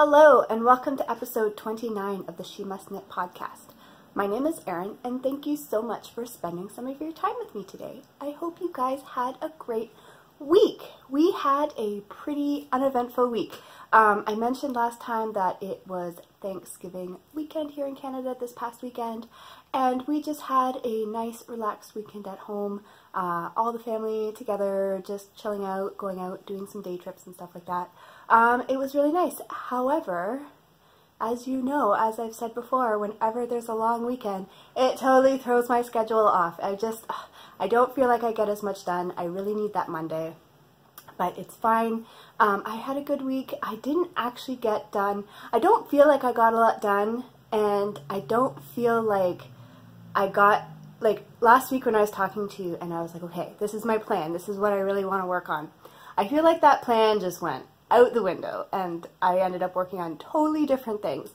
Hello and welcome to episode 29 of the She.Must.Knit podcast. My name is Erin and thank you so much for spending some of your time with me today. I hope you guys had a great week. We had a pretty uneventful week. I mentioned last time that it was Thanksgiving weekend here in Canada this past weekend, and we just had a nice relaxed weekend at home, all the family together, just chilling out, going out, doing some day trips and stuff like that. It was really nice. However, as you know, as I've said before, whenever there's a long weekend, it totally throws my schedule off. I don't feel like I get as much done. I really need that Monday, but it's fine. I had a good week. I didn't actually get done. I don't feel like I got a lot done, and I don't feel like I got, like last week when I was talking to you and I was like, okay, this is my plan. This is what I really want to work on. I feel like that plan just went out the window and I ended up working on totally different things.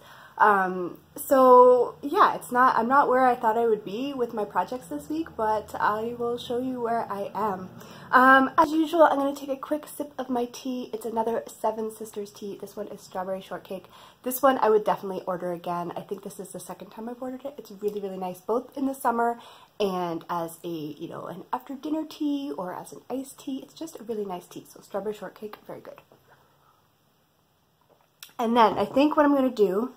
So yeah, I'm not where I thought I would be with my projects this week, but I will show you where I am. As usual, I'm going to take a quick sip of my tea. It's another Seven Sisters tea. This one is strawberry shortcake. This one I would definitely order again. I think this is the second time I've ordered it. It's really, really nice, both in the summer and as a, an after dinner tea or as an iced tea. It's just a really nice tea. So strawberry shortcake, very good. And then I think what I'm going to do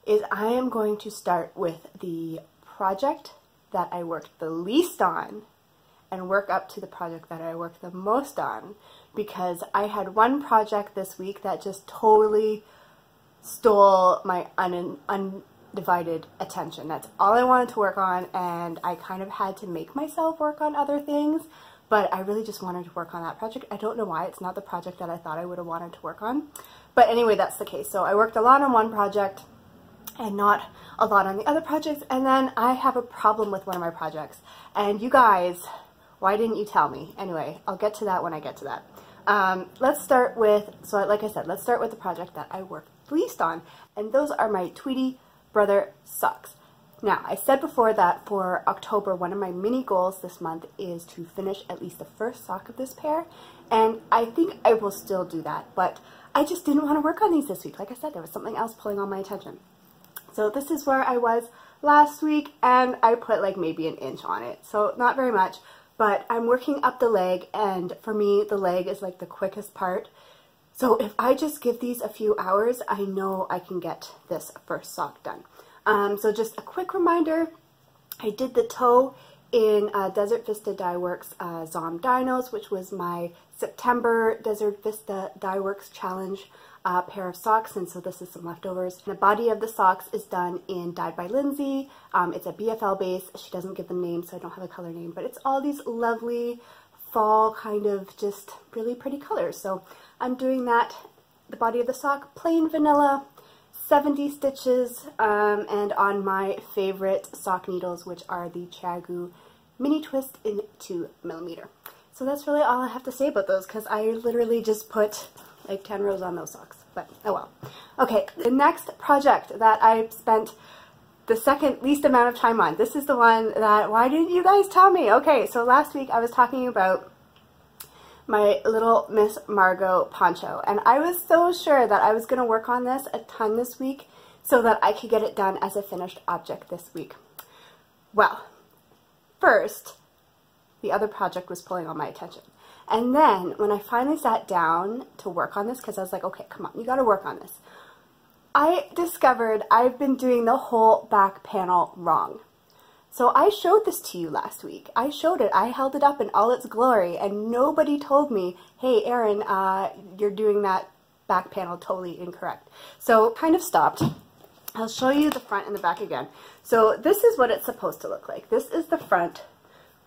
is I am going to start with the project that I worked the least on and work up to the project that I worked the most on, because I had one project this week that just totally stole my undivided attention. That's all I wanted to work on, and I kind of had to make myself work on other things, but I really just wanted to work on that project. I don't know why. It's not the project that I thought I would have wanted to work on. But anyway, that's the case. So I worked a lot on one project and not a lot on the other projects, and then I have a problem with one of my projects. And you guys, why didn't you tell me? Anyway, I'll get to that when I get to that. Let's start with, like I said, let's start with the project that I worked least on, and those are my Tweety Brother socks. Now, I said before that for October, one of my mini goals this month is to finish at least the first sock of this pair, and I think I will still do that, but I just didn't want to work on these this week. Like I said, there was something else pulling on my attention. So this is where I was last week, and I put like maybe an inch on it, so not very much, but I'm working up the leg, and for me, the leg is like the quickest part. So if I just give these a few hours, I know I can get this first sock done. So just a quick reminder, I did the toe in Desert Vista Dye Works Zom Dinos, which was my September Desert Vista Dye Works Challenge pair of socks, and so this is some leftovers. The body of the socks is done in Dyed by Lindsay. It's a BFL base. She doesn't give the name, so I don't have a color name, but it's all these lovely fall kind of just really pretty colors. So I'm doing that. The body of the sock, plain vanilla, 70 stitches, and on my favorite sock needles, which are the Chiagu Mini Twist in 2mm. So that's really all I have to say about those, because I literally just put like 10 rows on those socks, but oh well. Okay, the next project that I spent the second least amount of time on, this is the one that, why didn't you guys tell me? Okay, so last week I was talking about my little Miss Margo poncho, and I was so sure that I was going to work on this a ton this week so that I could get it done as a finished object this week. Well, first, the other project was pulling on my attention. And then when I finally sat down to work on this, because I was like, okay, come on, you got to work on this, I discovered I've been doing the whole back panel wrong. So I showed this to you last week. I showed it. I held it up in all its glory, and nobody told me, hey, Erin, you're doing that back panel totally incorrect. So kind of stopped. I'll show you the front and the back again. So this is what it's supposed to look like. This is the front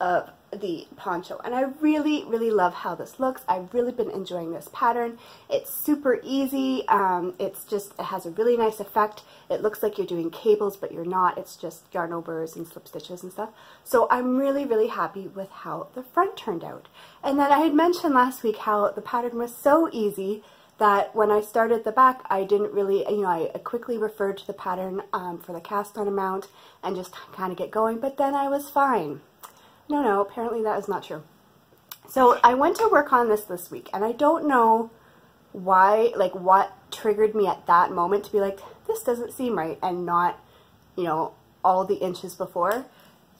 of the poncho, and I really, really love how this looks. I've really been enjoying this pattern. It's super easy. It has a really nice effect. It looks like you're doing cables, but you're not. It's just yarn overs and slip stitches and stuff. So I'm really, really happy with how the front turned out. And then I had mentioned last week how the pattern was so easy that when I started the back, I didn't really, I quickly referred to the pattern for the cast on amount and just kind of get going, but then I was fine. No, apparently that is not true. So I went to work on this week, and I don't know why, like what triggered me at that moment to be like, this doesn't seem right, and not, you know, all the inches before.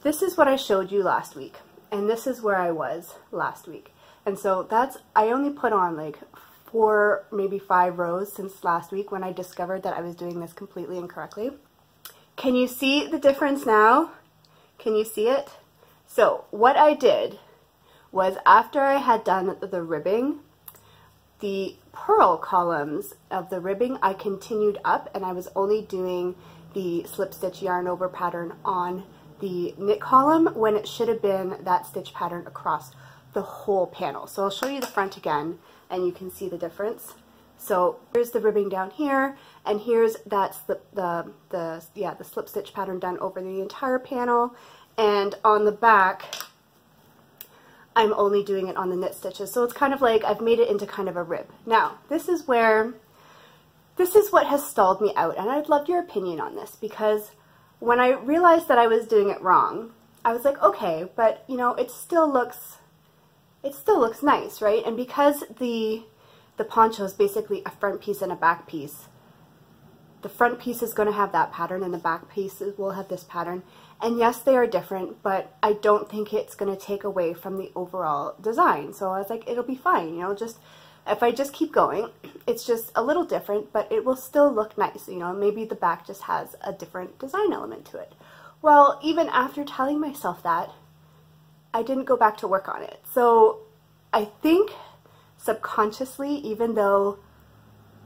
This is what I showed you last week, and this is where I was last week. And so that's, I only put on like 4, maybe 5 rows since last week when I discovered that I was doing this completely incorrectly. Can you see the difference now? Can you see it? So what I did was, after I had done the ribbing, the purl columns of the ribbing, I continued up, and I was only doing the slip stitch yarn over pattern on the knit column when it should have been that stitch pattern across the whole panel. So I'll show you the front again and you can see the difference. So here's the ribbing down here, and here's that's the slip stitch pattern done over the entire panel, and on the back I'm only doing it on the knit stitches. So it's kind of like I've made it into kind of a rib. Now this is what has stalled me out, and I'd love your opinion on this, because when I realized that I was doing it wrong, I was like, okay, but you know, it still looks nice, right? And because the poncho is basically a front piece and a back piece, the front piece is going to have that pattern and the back piece will have this pattern. And yes, they are different, but I don't think it's going to take away from the overall design. So I was like, it'll be fine, you know, just if I just keep going. It's just a little different, but it will still look nice. You know, maybe the back just has a different design element to it. Well, even after telling myself that, I didn't go back to work on it. So I think subconsciously, even though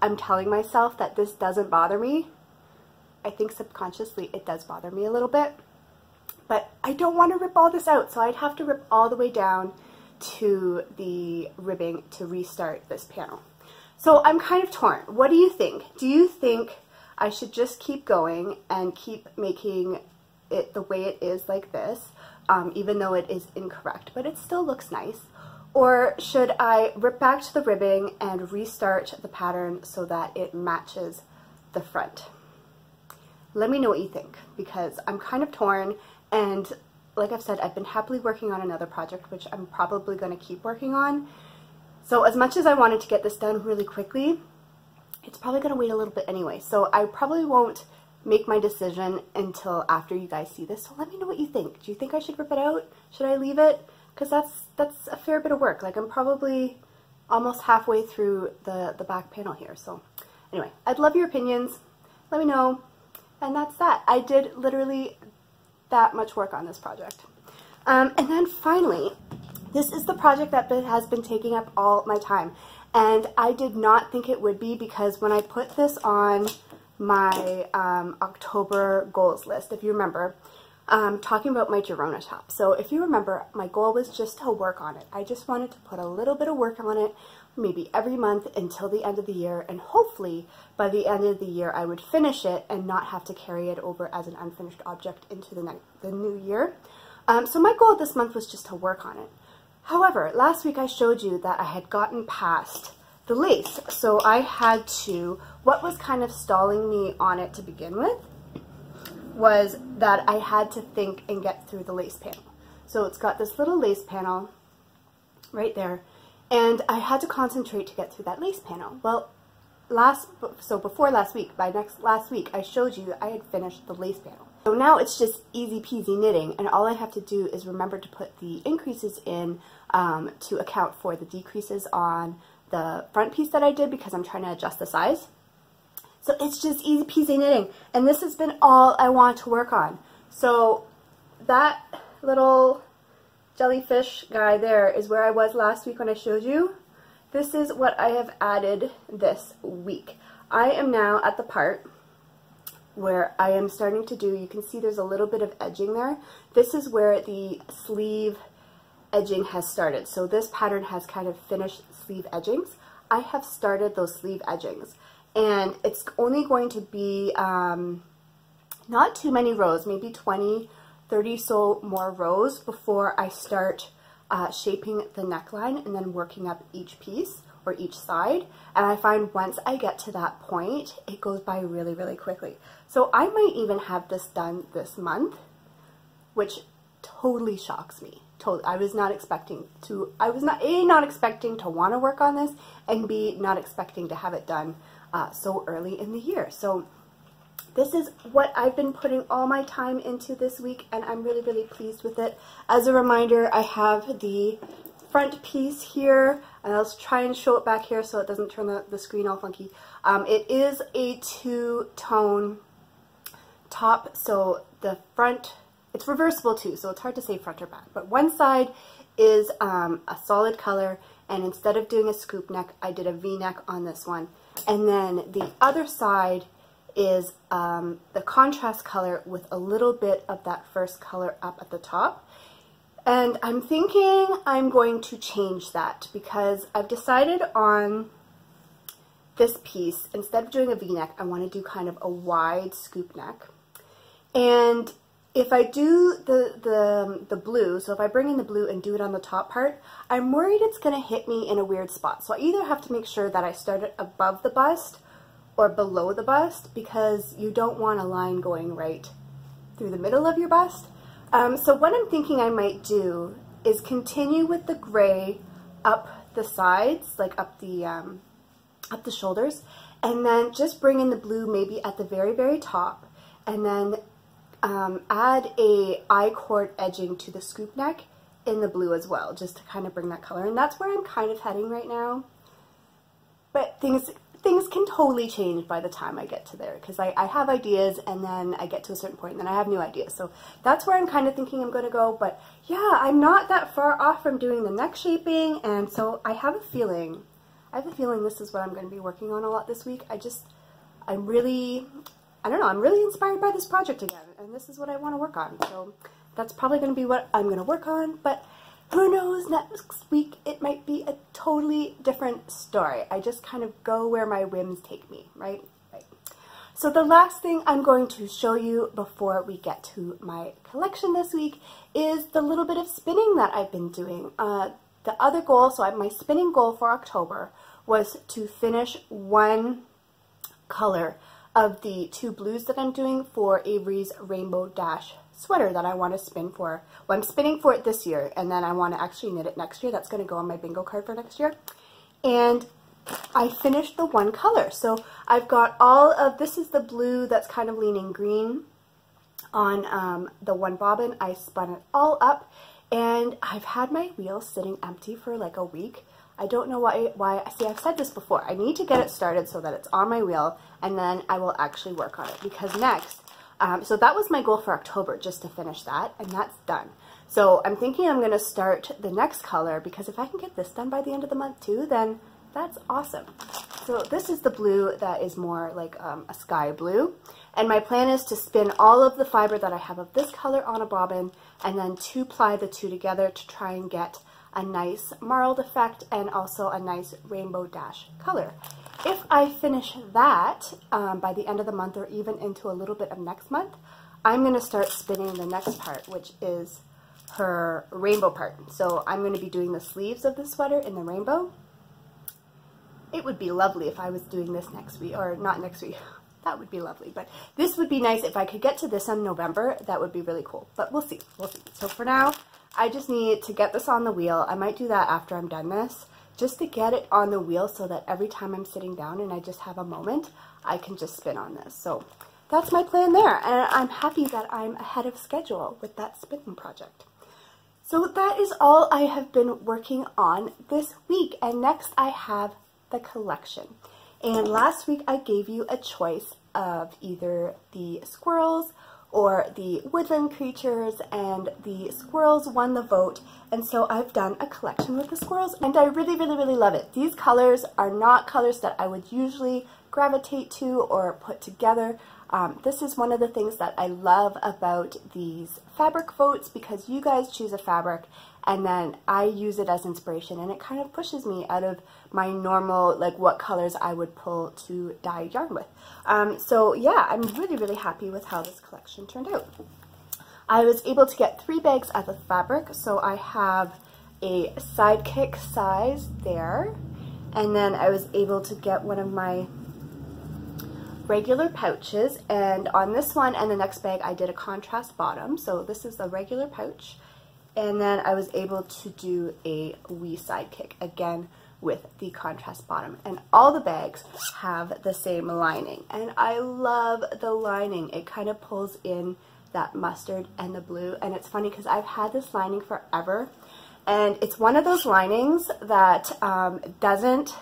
I'm telling myself that this doesn't bother me, I think subconsciously it does bother me a little bit. But I don't want to rip all this out, so I'd have to rip all the way down to the ribbing to restart this panel. So I'm kind of torn. What do you think? Do you think I should just keep going and keep making it the way it is like this, even though it is incorrect, but it still looks nice? Or should I rip back to the ribbing and restart the pattern so that it matches the front? Let me know what you think, because I'm kind of torn, and like I've said, I've been happily working on another project, which I'm probably going to keep working on. So as much as I wanted to get this done really quickly, it's probably going to wait a little bit anyway. So I probably won't make my decision until after you guys see this. So let me know what you think. Do you think I should rip it out? Should I leave it? Because that's a fair bit of work. Like, I'm probably almost halfway through the back panel here. So anyway, I'd love your opinions. Let me know. And that's that. I did literally that much work on this project. And then finally, this is the project that has been taking up all my time. And I did not think it would be, because when I put this on my October goals list, if you remember, talking about my Girona top. So if you remember, my goal was just to work on it. I just wanted to put a little bit of work on it, maybe every month until the end of the year, and hopefully by the end of the year I would finish it and not have to carry it over as an unfinished object into the new year. So my goal this month was just to work on it. However, last week I showed you that I had gotten past the lace, so I had to, what was kind of stalling me on it to begin with was that I had to think and get through the lace panel. So it's got this little lace panel right there, and I had to concentrate to get through that lace panel. Well, before last week, last week, I showed you I had finished the lace panel. So now it's just easy peasy knitting, and all I have to do is remember to put the increases in to account for the decreases on the front piece that I did, because I'm trying to adjust the size. So it's just easy peasy knitting, and this has been all I want to work on. So that little jellyfish guy there is where I was last week when I showed you. This is what I have added this week. I am now at the part where I am starting to do, you can see there's a little bit of edging there. This is where the sleeve edging has started. So this pattern has kind of finished sleeve edgings. I have started those sleeve edgings, and it's only going to be not too many rows, maybe 20, 30 so more rows before I start shaping the neckline and then working up each piece or each side. And I find once I get to that point, it goes by really, really quickly. So I might even have this done this month, which totally shocks me. I was not expecting to, I was not, A, not expecting to want to work on this, and B, not expecting to have it done so early in the year. So this is what I've been putting all my time into this week, and I'm really, really pleased with it. As a reminder, I have the front piece here, and I'll try and show it back here so it doesn't turn the screen all funky. It is a two-tone top, so the front, it's reversible too, so it's hard to say front or back, but one side is a solid color, and instead of doing a scoop neck, I did a V-neck on this one. And then the other side is the contrast color with a little bit of that first color up at the top. And I'm thinking I'm going to change that because I've decided on this piece, instead of doing a V-neck, I want to do kind of a wide scoop neck. And if I do the blue, so if I bring in the blue and do it on the top part, I'm worried it's going to hit me in a weird spot. So I either have to make sure that I start it above the bust or below the bust, because you don't want a line going right through the middle of your bust. So what I'm thinking I might do is continue with the gray up the sides, like up the shoulders, and then just bring in the blue maybe at the very, very top, and then add a I-cord edging to the scoop neck in the blue as well, just to kind of bring that color. And that's where I'm kind of heading right now. But things can totally change by the time I get to there, because I have ideas and then I get to a certain point and then I have new ideas. So that's where I'm kind of thinking I'm going to go. But yeah, I'm not that far off from doing the neck shaping, and so I have a feeling this is what I'm going to be working on a lot this week. I'm really inspired by this project again, and this is what I want to work on. So that's probably going to be what I'm going to work on, but who knows, next week it might be a totally different story. I just kind of go where my whims take me, right? So the last thing I'm going to show you before we get to my collection this week is the little bit of spinning that I've been doing. The other goal, my spinning goal for October was to finish one color of the two blues that I'm doing for Avery's Rainbow Dash sweater that I want to spin for. Well, I'm spinning for it this year, and then I want to actually knit it next year. That's going to go on my bingo card for next year. And I finished the one color. So I've got all of, this is the blue that's kind of leaning green on the one bobbin. I spun it all up, and I've had my wheel sitting empty for like a week. I don't know why. See, I've said this before. I need to get it started so that it's on my wheel, and then I will actually work on it, because next, so that was my goal for October, just to finish that, and that's done. So I'm thinking I'm going to start the next color, because if I can get this done by the end of the month too, then that's awesome. So this is the blue that is more like a sky blue, and my plan is to spin all of the fiber that I have of this color on a bobbin, and then two-ply the two together to try and get a nice marled effect and also a nice rainbow dash color. If I finish that by the end of the month, or even into a little bit of next month, I'm going to start spinning the next part, which is her rainbow part. So I'm going to be doing the sleeves of the sweater in the rainbow. It would be lovely if I was doing this next week, or not next week. That would be lovely, but this would be nice if I could get to this in November. That would be really cool, but we'll see. We'll see. So for now, I just need to get this on the wheel. I might do that after I'm done this, just to get it on the wheel so that every time I'm sitting down and I just have a moment, I can just spin on this. So that's my plan there, and I'm happy that I'm ahead of schedule with that spinning project. So that is all I have been working on this week, and next I have the collection. And last week I gave you a choice of either the squirrels or the woodland creatures, and the squirrels won the vote, and so I've done a collection with the squirrels, and I really, really, really love it. These colors are not colors that I would usually gravitate to or put together. This is one of the things that I love about these fabric votes, because you guys choose a fabric and then I use it as inspiration, and it kind of pushes me out of my normal, like, what colors I would pull to dye yarn with. So yeah, I'm really, really happy with how this collection turned out. I was able to get 3 bags of the fabric, so I have a sidekick size there, and then I was able to get one of my regular pouches, and on this one and the next bag I did a contrast bottom. So this is the regular pouch, And then I was able to do a wee sidekick, again with the contrast bottom. And all the bags have the same lining. And I love the lining. It kind of pulls in that mustard and the blue. And it's funny because I've had this lining forever. And it's one of those linings that doesn't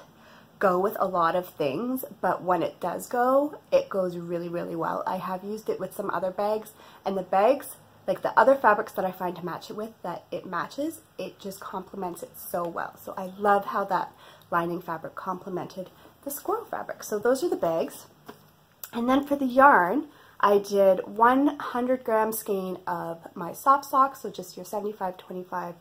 go with a lot of things, but when it does go, it goes really, really well. I have used it with some other bags, and the bags, like the other fabrics that I find to match it with, that it matches, it just complements it so well. So I love how that lining fabric complemented the squirrel fabric. So those are the bags. And then for the yarn, I did 100 gram skein of my soft socks, so just your 75-25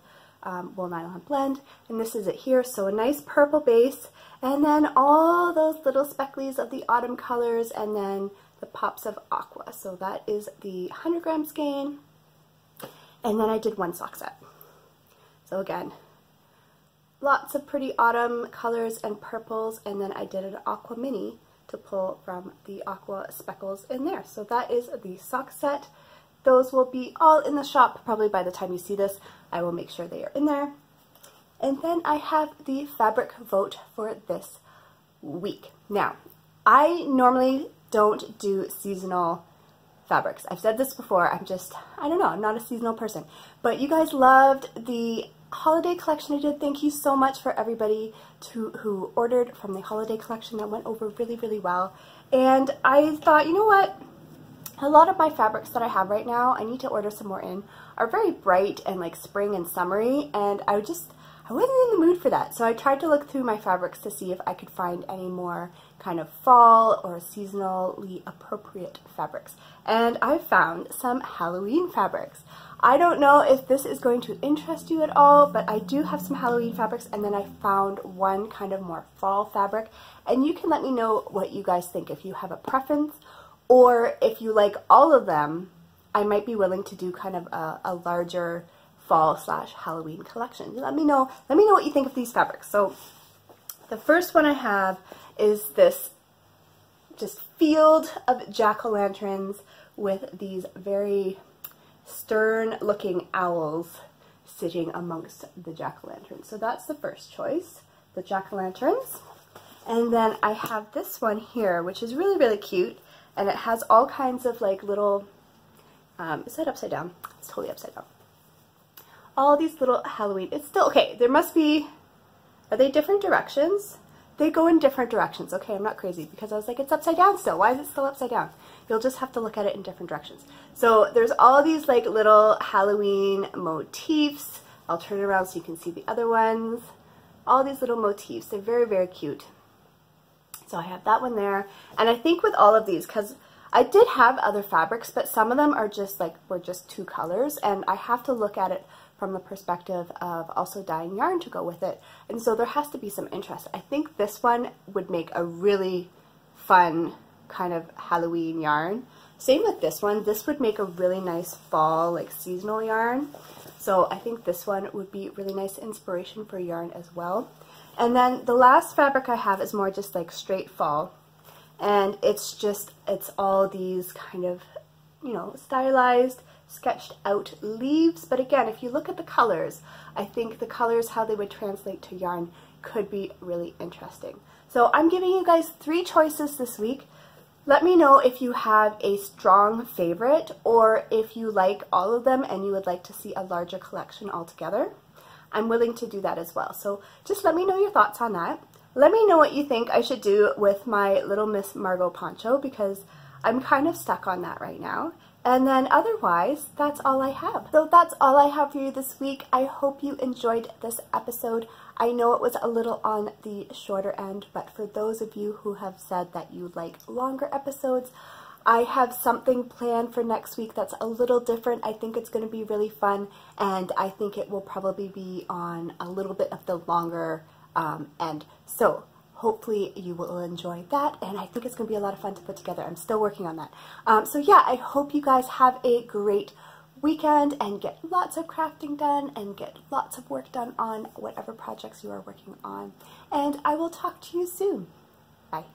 wool nylon blend, and this is it here. So a nice purple base, and then all those little specklies of the autumn colors, and then the pops of aqua. So that is the 100 gram skein, and then I did one sock set. So again, lots of pretty autumn colors and purples, and then I did an aqua mini to pull from the aqua speckles in there. So that is the sock set. Those will be all in the shop probably by the time you see this. I will make sure they are in there. And then I have the fabric vote for this week. Now, I normally don't do seasonal fabrics. I've said this before, I don't know, I'm not a seasonal person. But you guys loved the holiday collection I did. Thank you so much for everybody who ordered from the holiday collection. That went over really, really well. And I thought, you know what? A lot of my fabrics that I have right now, I need to order some more in, are very bright and like spring and summery, and I wasn't in the mood for that. So I tried to look through my fabrics to see if I could find any more kind of fall or seasonally appropriate fabrics. And I found some Halloween fabrics. I don't know if this is going to interest you at all, but I do have some Halloween fabrics, and then I found one kind of more fall fabric. And you can let me know what you guys think, if you have a preference, or if you like all of them. I might be willing to do kind of a larger fall/Halloween collection. Let me know what you think of these fabrics. So the first one I have is this just field of jack-o'-lanterns with these very stern looking owls sitting amongst the jack-o'-lanterns. So that's the first choice, the jack-o'-lanterns. And then I have this one here, which is really, really cute, and it has all kinds of like little, is that upside down? It's totally upside down. All these little Halloween, it's still, okay, there must be, are they different directions? They go in different directions. Okay, I'm not crazy, because I was like, it's upside down still. Why is it still upside down? You'll just have to look at it in different directions. So there's all these like little Halloween motifs. I'll turn it around so you can see the other ones. All these little motifs. They're very, very cute. So I have that one there. And I think with all of these, because I did have other fabrics, but some of them are just like, were just two colors, and I have to look at it from the perspective of also dyeing yarn to go with it. And so there has to be some interest. I think this one would make a really fun kind of Halloween yarn. Same with this one. This would make a really nice fall, like seasonal yarn. So I think this one would be really nice inspiration for yarn as well. And then the last fabric I have is more just like straight fall. And it's all these kind of, you know, stylized, sketched out leaves. But again, if you look at the colors, I think the colors, how they would translate to yarn, could be really interesting. So I'm giving you guys 3 choices this week. Let me know if you have a strong favorite, or if you like all of them and you would like to see a larger collection altogether. I'm willing to do that as well. So just let me know your thoughts on that. Let me know what you think I should do with my Little Miss Margo poncho, because I'm kind of stuck on that right now. And then otherwise, that's all I have. So that's all I have for you this week. I hope you enjoyed this episode. I know it was a little on the shorter end, but for those of you who have said that you like longer episodes, I have something planned for next week that's a little different. I think it's going to be really fun, and I think it will probably be on a little bit of the longer end. So hopefully you will enjoy that, and I think it's going to be a lot of fun to put together. I'm still working on that. So yeah, I hope you guys have a great weekend and get lots of crafting done and get lots of work done on whatever projects you are working on. And I will talk to you soon. Bye.